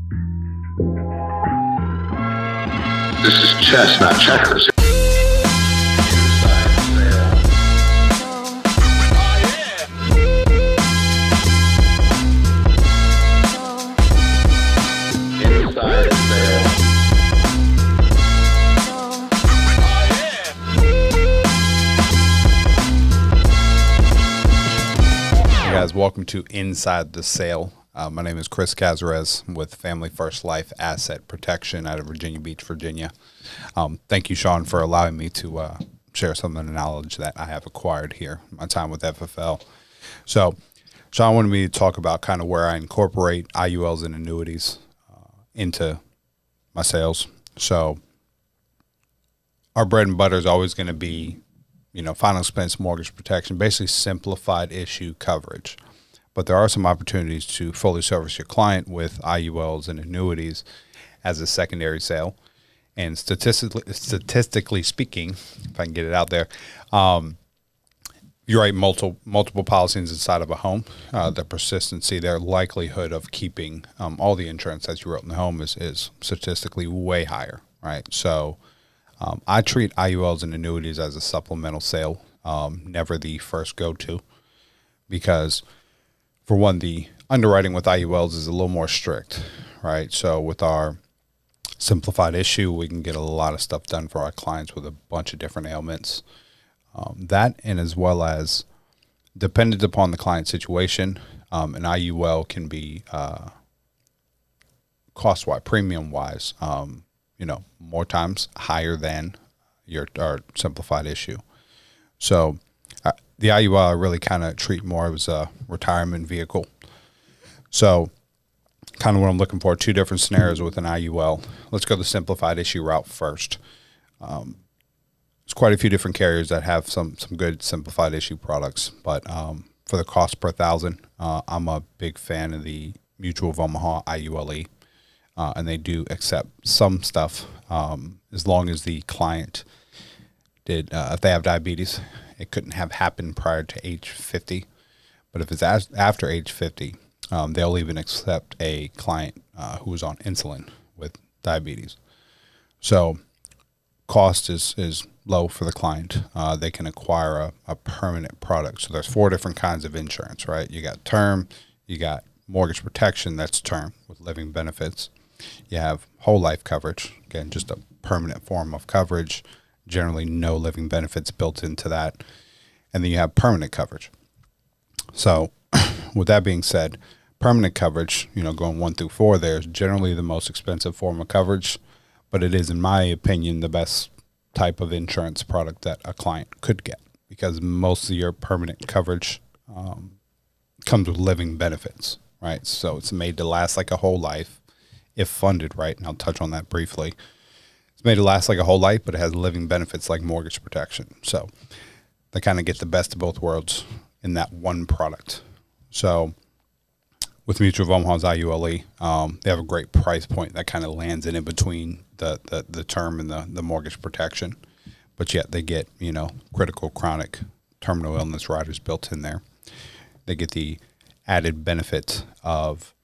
This is chess, not checkers. Hey guys, welcome to Inside the Sale. My name is Chris Casarez with Family First Life Asset Protection out of Virginia Beach, Virginia. Thank you, Sean, for allowing me to share some of the knowledge that I have acquired here, my time with FFL. So, Sean wanted me to talk about kind of where I incorporate IULs and annuities into my sales. So, our bread and butter is always going to be, final expense mortgage protection, basically simplified issue coverage. But there are some opportunities to fully service your client with IULs and annuities as a secondary sale. And statistically speaking, if I can get it out there, you write multiple policies inside of a home, the persistency, their likelihood of keeping all the insurance that you wrote in the home is statistically way higher, right? So I treat IULs and annuities as a supplemental sale, never the first go-to, because for one, the underwriting with IULs is a little more strict, right? So with our simplified issue, we can get a lot of stuff done for our clients with a bunch of different ailments. That, and as well as dependent upon the client situation, an IUL can be cost-wise, premium-wise, more times higher than our simplified issue. So the IUL I really kind of treat more as a retirement vehicle. So kind of what I'm looking for, two different scenarios with an IUL. Let's go the simplified issue route first. There's quite a few different carriers that have some good simplified issue products, but for the cost per thousand, I'm a big fan of the Mutual of Omaha IULE, and they do accept some stuff as long as the client did, if they have diabetes, it couldn't have happened prior to age 50, but if it's after age 50, they'll even accept a client who is on insulin with diabetes. So cost is low for the client. They can acquire a permanent product. So there's 4 different kinds of insurance, right? You got term, you got mortgage protection, that's term with living benefits. You have whole life coverage, again, just a permanent form of coverage, generally no living benefits built into that. And then you have permanent coverage. So with that being said, permanent coverage, going 1 through 4 there is generally the most expensive form of coverage, but it is, in my opinion, the best type of insurance product that a client could get, because most of your permanent coverage comes with living benefits, right? So it's made to last like a whole life if funded right, and I'll touch on that briefly. It's made to last like a whole life, but it has living benefits like mortgage protection. So they kind of get the best of both worlds in that one product. So with Mutual of Omaha's IULE, they have a great price point that kind of lands in between the term and the mortgage protection, but yet they get, critical, chronic, terminal illness riders built in there. They get the added benefit of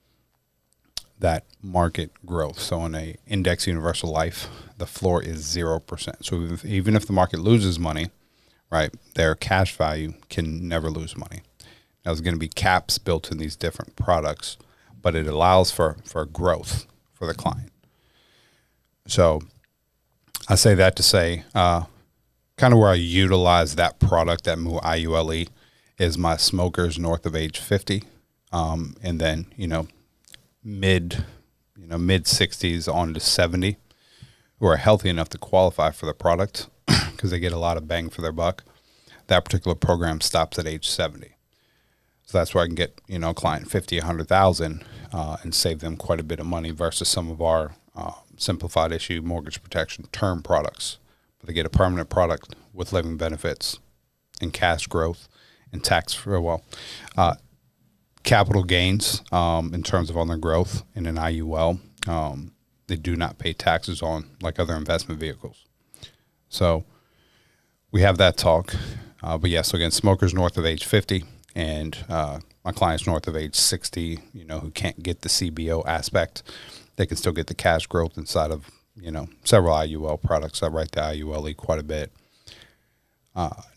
that market growth. So in a index universal life, the floor is 0%. So even if the market loses money, right, their cash value can never lose money. Now, there's going to be caps built in these different products, but it allows for growth for the client. So I say that to say kind of where I utilize that product, that IULE, is my smokers north of age 50, and then, mid 60s on to 70 who are healthy enough to qualify for the product because they get a lot of bang for their buck. That particular program stops at age 70. So that's where I can get, a client 50, 100,000 and save them quite a bit of money versus some of our simplified issue mortgage protection term products. But they get a permanent product with living benefits and cash growth and capital gains in terms of on their growth in an IUL. They do not pay taxes on like other investment vehicles. So we have that talk. But yeah, so again, smokers north of age 50 and my clients north of age 60, who can't get the CBO aspect, they can still get the cash growth inside of, several IUL products. I write the IULE quite a bit.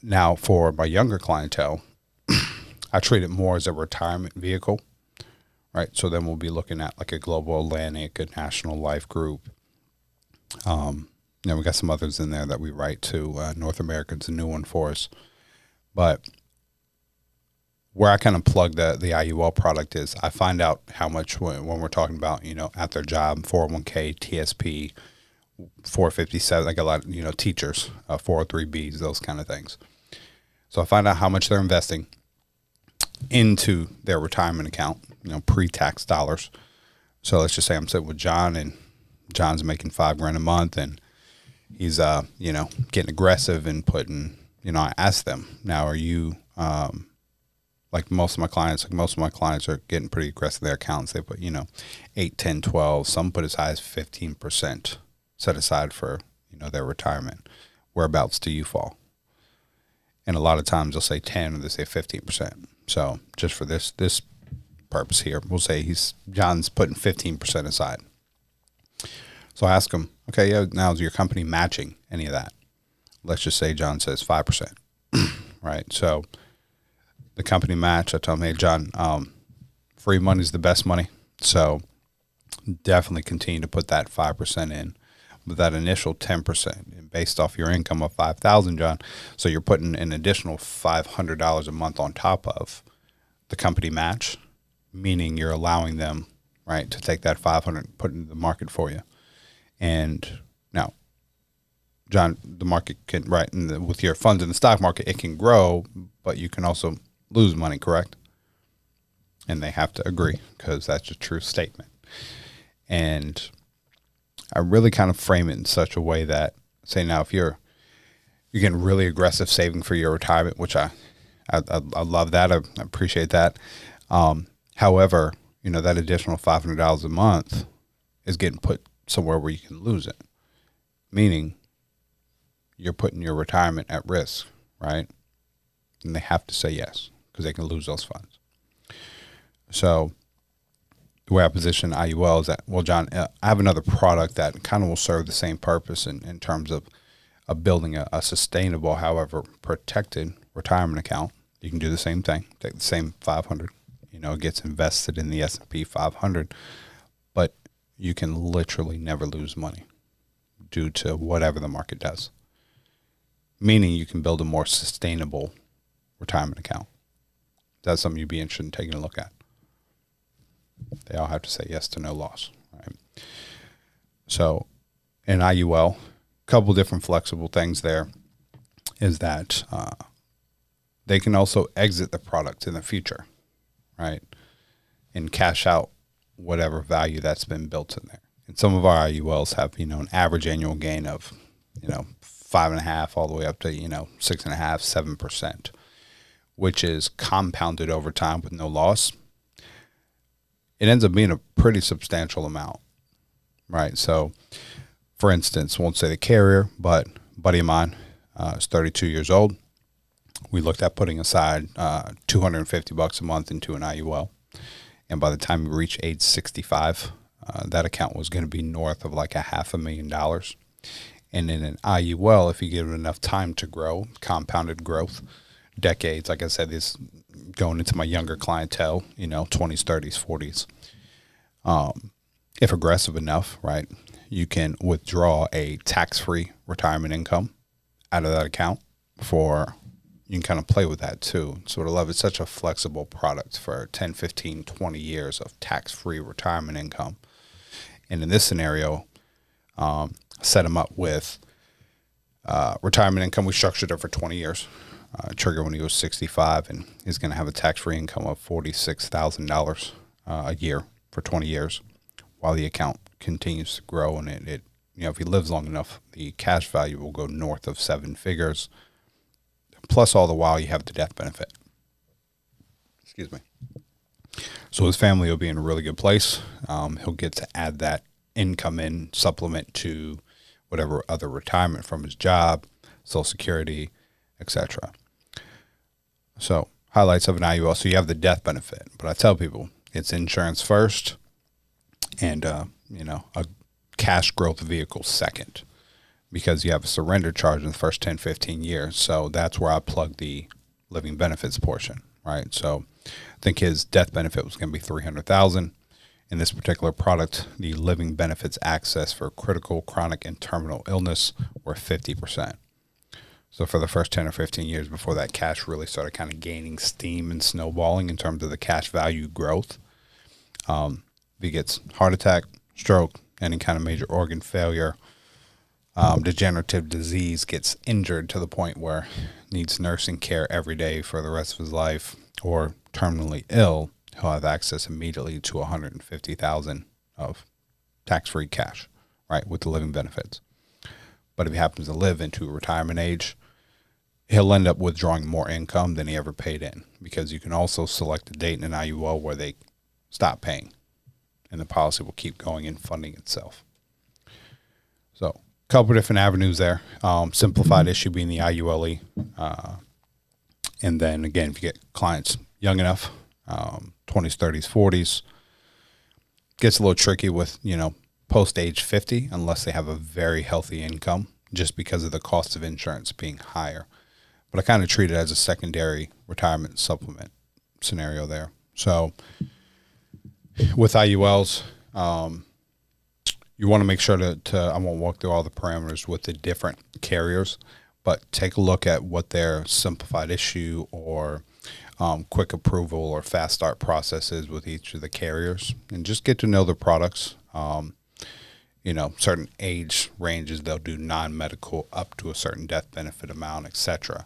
Now for my younger clientele, I treat it more as a retirement vehicle, right? So then we'll be looking at like a Global Atlantic, a National Life Group. We got some others in there that we write to. North American's a new one for us. But where I kind of plug the IUL product is I find out how much when we're talking about, at their job, 401k, TSP, 457, like a lot of, teachers, 403Bs, those kind of things. So I find out how much they're investing into their retirement account, pre-tax dollars. So let's just say I'm sitting with John and John's making $5,000 a month and he's, getting aggressive and putting, I ask them, now, are you, like most of my clients are getting pretty aggressive in their accounts. They put, 8, 10, 12, some put as high as 15% set aside for, their retirement. Whereabouts do you fall? And a lot of times they'll say 10 or they say 15%. So just for this purpose here, we'll say John's putting 15% aside. So I ask him, okay, yeah, now is your company matching any of that? Let's just say John says 5%, right? So the company match, I tell him, hey, John, free money is the best money. So definitely continue to put that 5% in. But that initial 10% based off your income of $5,000, John. So you're putting an additional $500 a month on top of the company match, meaning you're allowing them, right, to take that 500 and put it into the market for you. And now, John, the market can, right, and with your funds in the stock market, it can grow, but you can also lose money, correct? And they have to agree because that's a true statement. And I really kind of frame it in such a way that, say now, if you're getting really aggressive saving for your retirement, which I love that. I appreciate that. However, that additional $500 a month is getting put somewhere where you can lose it, meaning you're putting your retirement at risk, right? And they have to say yes because they can lose those funds. So the way I position IUL is that, well, John, I have another product that kind of will serve the same purpose in terms of building a sustainable, however, protected retirement account. You can do the same thing, take the same 500, it gets invested in the S&P 500, but you can literally never lose money due to whatever the market does, meaning you can build a more sustainable retirement account. That's something you'd be interested in taking a look at. They all have to say yes to no loss, right? So in IUL, a couple different flexible things there is that they can also exit the product in the future, right? And cash out whatever value that's been built in there. And some of our IULs have, an average annual gain of, 5.5% all the way up to, 6.5%, 7%, which is compounded over time with no loss. It ends up being a pretty substantial amount, right? So, for instance, won't say the carrier, but a buddy of mine is 32 years old. We looked at putting aside $250 a month into an IUL. And by the time we reached age 65, that account was going to be north of like $500,000. And in an IUL, if you give it enough time to grow, compounded growth, decades, like I said, this going into my younger clientele, 20s, 30s, 40s. If aggressive enough, right, you can withdraw a tax-free retirement income out of that account you can kind of play with that too. So I love it's such a flexible product for 10, 15, 20 years of tax-free retirement income. And in this scenario, set him up with retirement income. We structured it for 20 years. Trigger when he was 65, and he's going to have a tax-free income of $46,000 a year for 20 years while the account continues to grow. And it if he lives long enough, the cash value will go north of 7 figures. Plus, all the while, you have the death benefit. Excuse me. So his family will be in a really good place. He'll get to add that income in, supplement to whatever other retirement from his job, Social Security, etc. So highlights of an IUL. So you have the death benefit, but I tell people it's insurance first and, a cash growth vehicle second, because you have a surrender charge in the first 10, 15 years. So that's where I plug the living benefits portion, right? So I think his death benefit was going to be $300,000. In this particular product, the living benefits access for critical, chronic, and terminal illness were 50%. So for the first 10 or 15 years before that cash really started kind of gaining steam and snowballing in terms of the cash value growth, if he gets heart attack, stroke, any kind of major organ failure, degenerative disease, gets injured to the point where needs nursing care every day for the rest of his life, or terminally ill, he'll have access immediately to $150,000 of tax-free cash, right, with the living benefits. But if he happens to live into retirement age, he'll end up withdrawing more income than he ever paid in, because you can also select a date in an IUL where they stop paying and the policy will keep going and funding itself. So a couple different avenues there. Simplified issue being the IULE. And then again, if you get clients young enough, 20s, 30s, 40s, gets a little tricky with, post age 50, unless they have a very healthy income, just because of the cost of insurance being higher. But I kind of treat it as a secondary retirement supplement scenario there. So with IULs, you want to make sure I won't walk through all the parameters with the different carriers, but take a look at what their simplified issue or quick approval or fast start process is with each of the carriers, and just get to know the products. Certain age ranges, they'll do non-medical up to a certain death benefit amount, etc.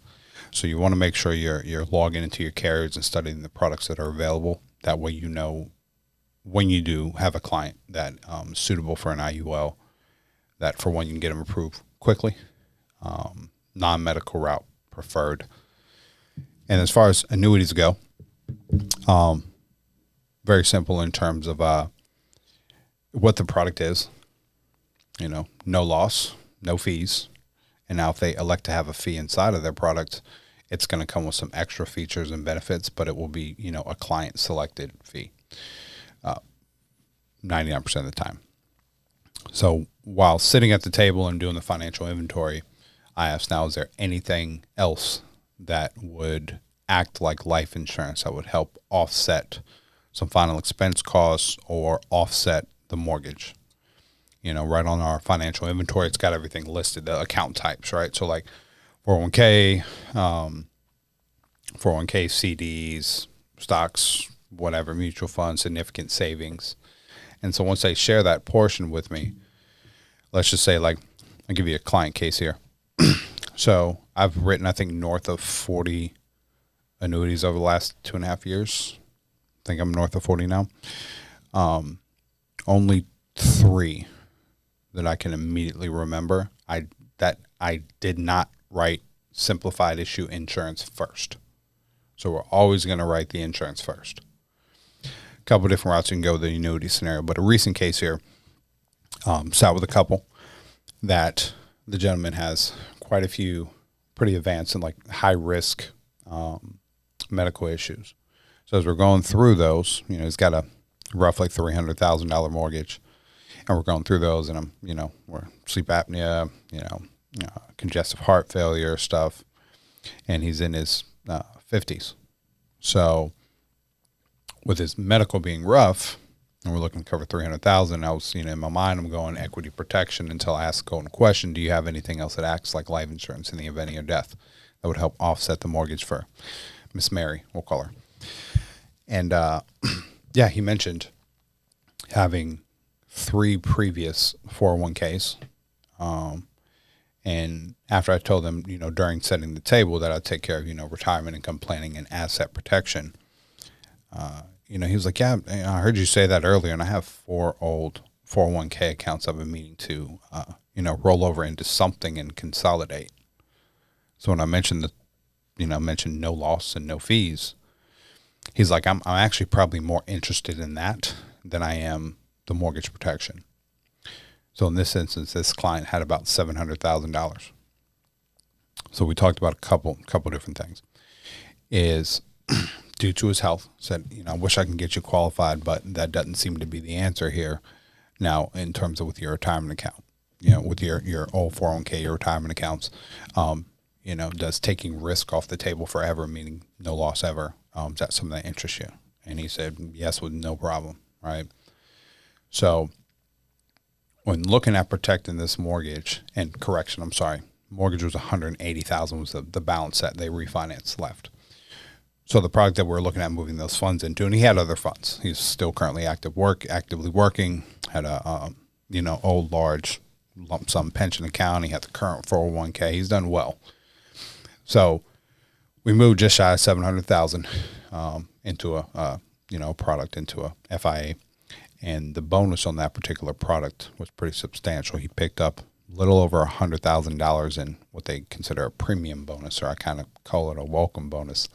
So you want to make sure you're logging into your carriers and studying the products that are available. That way, when you do have a client that is suitable for an IUL, that for one, you can get them approved quickly, non-medical route preferred. And as far as annuities go, very simple in terms of what the product is. No loss, no fees. And now if they elect to have a fee inside of their product, it's going to come with some extra features and benefits, but it will be, a client selected fee 99% of the time. So while sitting at the table and doing the financial inventory, I asked now, is there anything else that would act like life insurance that would help offset some final expense costs or offset the mortgage? Right on our financial inventory, it's got everything listed, the account types, right? So like 401k, 401k, CDs, stocks, whatever, mutual funds, significant savings. And so once they share that portion with me, let's just say, like, I'll give you a client case here. So I've written, I think, north of 40 annuities over the last 2.5 years. I think I'm north of 40 now. Only 3 that I can immediately remember I did not write simplified issue insurance first. So we're always going to write the insurance first. A couple of different routes you can go with the annuity scenario, but a recent case here, sat with a couple that the gentleman has quite a few pretty advanced and like high risk medical issues. So as we're going through those, he's got a roughly $300,000 mortgage, and we're going through those, and we're sleep apnea, congestive heart failure stuff, and he's in his 50s. So with his medical being rough, and we're looking to cover $300,000, I was, in my mind, I'm going equity protection until I ask the golden question: do you have anything else that acts like life insurance in the event of your death that would help offset the mortgage for Miss Mary, we'll call her? And he mentioned having 3 previous 401ks. And after I told them, during setting the table that I'd take care of, retirement income planning and asset protection, he was like, yeah, I heard you say that earlier, and I have 4 old 401k accounts I've been meaning to, roll over into something and consolidate. So when I mentioned mentioned no loss and no fees, he's like, I'm actually probably more interested in that than I am the mortgage protection. So in this instance, this client had about $700,000. So we talked about a couple different things. Is due to his health. Said, I wish I can get you qualified, but that doesn't seem to be the answer here. Now, in terms of with your retirement account, with your old 401k, your retirement accounts, does taking risk off the table forever, meaning no loss ever, is that something that interests you? And he said, yes, with no problem, right? So when looking at protecting this mortgage, and correction, I'm sorry, mortgage was $180,000 was the balance that they refinanced left. So the product that we're looking at moving those funds into, and he had other funds. He's still currently actively working, had a, old large lump sum pension account. He had the current 401k. He's done well. So we moved just shy of $700,000 into a product, into a FIA. And the bonus on that particular product was pretty substantial. He picked up a little over $100,000 in what they consider a premium bonus, or I kind of call it a welcome bonus.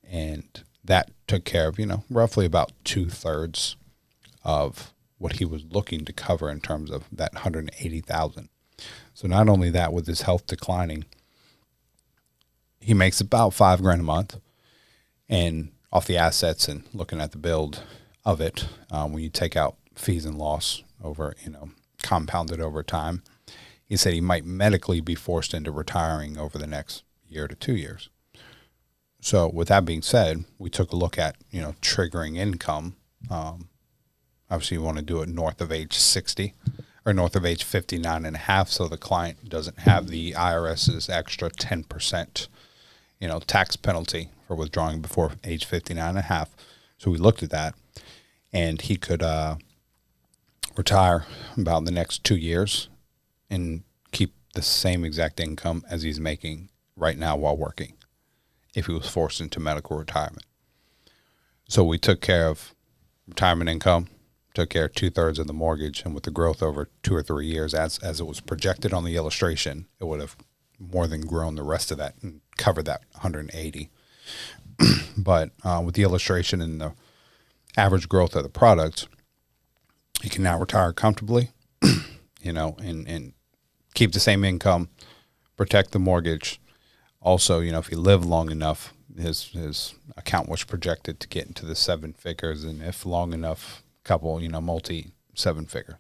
And that took care of, roughly about 2/3 of what he was looking to cover in terms of that $180,000. So not only that, with his health declining, he makes about $5,000 a month, and off the assets and looking at the build of it, when you take out fees and loss over, compounded over time, he said he might medically be forced into retiring over the next year to 2 years. So with that being said, we took a look at, triggering income. Obviously you want to do it north of age 60 or north of age 59 and a half. So the client doesn't have the IRS's extra 10%, tax penalty for withdrawing before age 59 and a half. So we looked at that, and he could retire about the next 2 years and keep the same exact income as he's making right now while working, if he was forced into medical retirement. So we took care of retirement income, took care of 2/3 of the mortgage, and with the growth over 2 or 3 years, as it was projected on the illustration, it would have more than grown the rest of that and covered that 180. But with the illustration and the average growth of the product, you can now retire comfortably, and keep the same income, protect the mortgage. Also, if he lived long enough, his account was projected to get into the 7 figures, and if long enough, couple, multi 7 figure.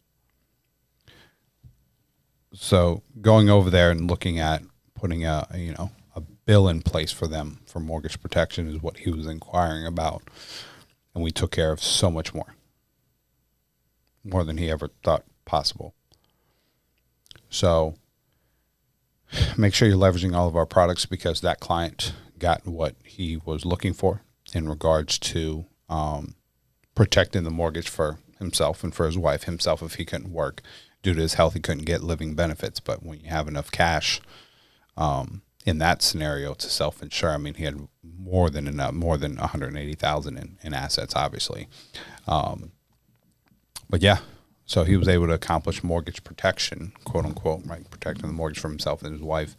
So going over there and looking at putting a bill in place for them for mortgage protection is what he was inquiring about. And we took care of so much more than he ever thought possible. So make sure you're leveraging all of our products, because that client got what he was looking for in regards to protecting the mortgage for himself and for his wife. Himself, if he couldn't work due to his health, he couldn't get living benefits. But when you have enough cash in that scenario to self-insure, he had more than enough, more than $180,000 in assets, obviously. But yeah, so he was able to accomplish mortgage protection, quote unquote, right? Protecting the mortgage for himself and his wife,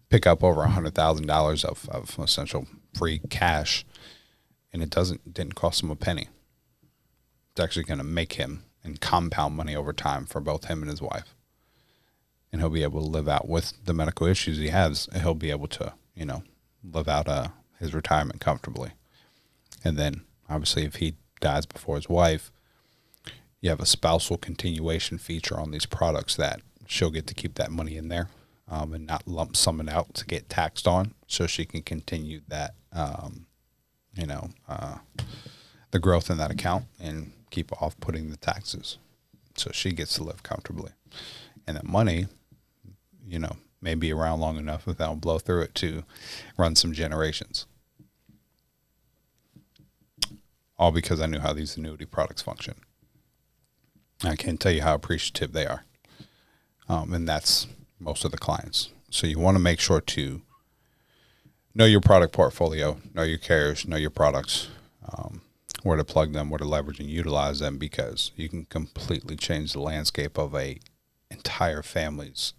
pick up over $100,000 of essential free cash. And it didn't cost him a penny. It's actually going to make him and compound money over time for both him and his wife. And he'll be able to live out with the medical issues he has. He'll be able to, live out his retirement comfortably. And then obviously if he dies before his wife, you have a spousal continuation feature on these products that she'll get to keep that money in there and not lump sum it out to get taxed on, so she can continue that, the growth in that account and keep off putting the taxes. So she gets to live comfortably. And that money, may be around long enough that that'll blow through it to run some generations. All because I knew how these annuity products function. I can't tell you how appreciative they are. And that's most of the clients. So you want to make sure to know your product portfolio, know your carriers, know your products, where to plug them, where to leverage and utilize them, because you can completely change the landscape of a entire family's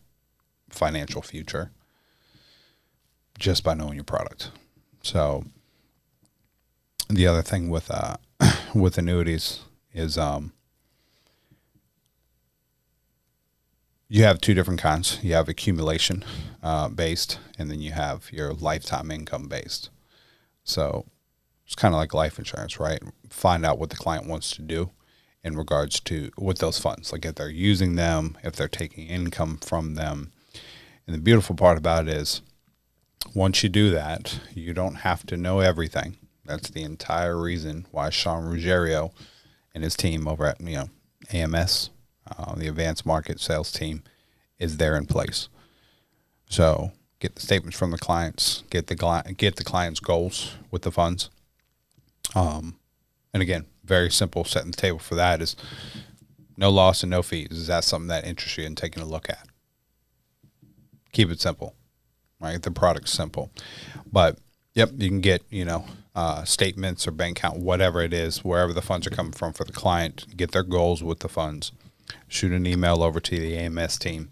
financial future just by knowing your product. So the other thing with annuities is you have 2 different kinds. You have accumulation based, and then you have your lifetime income based. So it's kind of like life insurance, right? Find out what the client wants to do in regards to with those funds, like if they're using them, if they're taking income from them. And the beautiful part about it is once you do that, you don't have to know everything. That's the entire reason why Sean Ruggiero and his team over at AMS, the Advanced Market Sales team, is there in place. So get the statements from the clients, get the client's goals with the funds. And again, very simple. Setting the table for that is no loss and no fees. Is that something that interests you in taking a look at? Keep it simple, right? The product's simple, but yep, you can get, statements or bank account, whatever it is, wherever the funds are coming from for the client, get their goals with the funds, shoot an email over to the AMS team,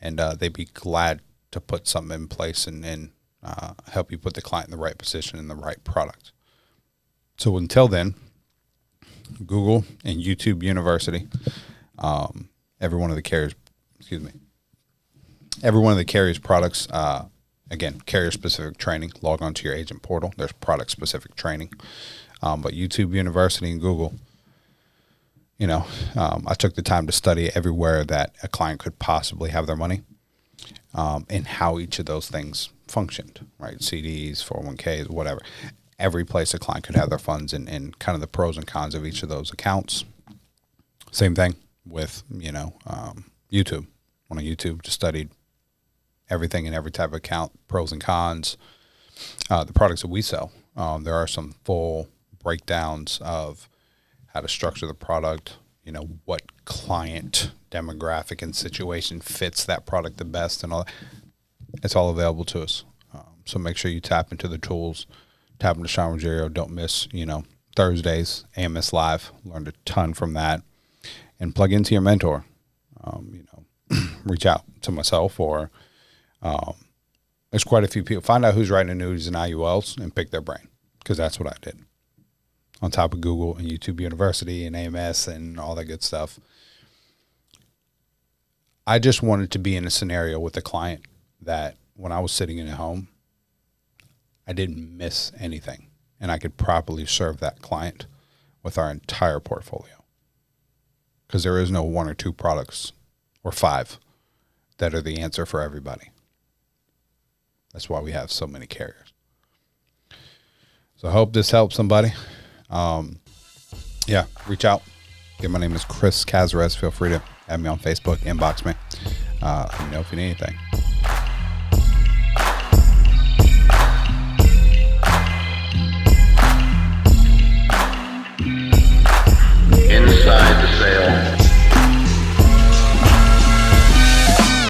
and they'd be glad to put something in place and help you put the client in the right position in the right product. So until then, Google and YouTube University, every one of the carriers products, again, carrier-specific training. Log on to your agent portal. There's product-specific training. But YouTube University and Google, I took the time to study everywhere that a client could possibly have their money, and how each of those things functioned, right? CDs, 401ks, whatever. Every place a client could have their funds and kind of the pros and cons of each of those accounts. Same thing with, YouTube. When on YouTube, just studied everything in every type of account, pros and cons, the products that we sell. There are some full breakdowns of how to structure the product, what client demographic and situation fits that product the best and all that. It's all available to us. So make sure you tap into the tools, tap into Sean Ruggiero. Don't miss, Thursdays, AMS Live. Learned a ton from that. And plug into your mentor. Reach out to myself or there's quite a few people. Find out who's writing annuities and IULs and pick their brain, because that's what I did. On top of Google and YouTube University and AMS and all that good stuff. I just wanted to be in a scenario with a client that when I was sitting in a home, I didn't miss anything, and I could properly serve that client with our entire portfolio. Because there is no one or two products or five that are the answer for everybody. That's why we have so many carriers. So I hope this helps somebody. Reach out. Again, my name is Chris Casarez. Feel free to add me on Facebook, inbox me. Let me know if you need anything. Inside the sale.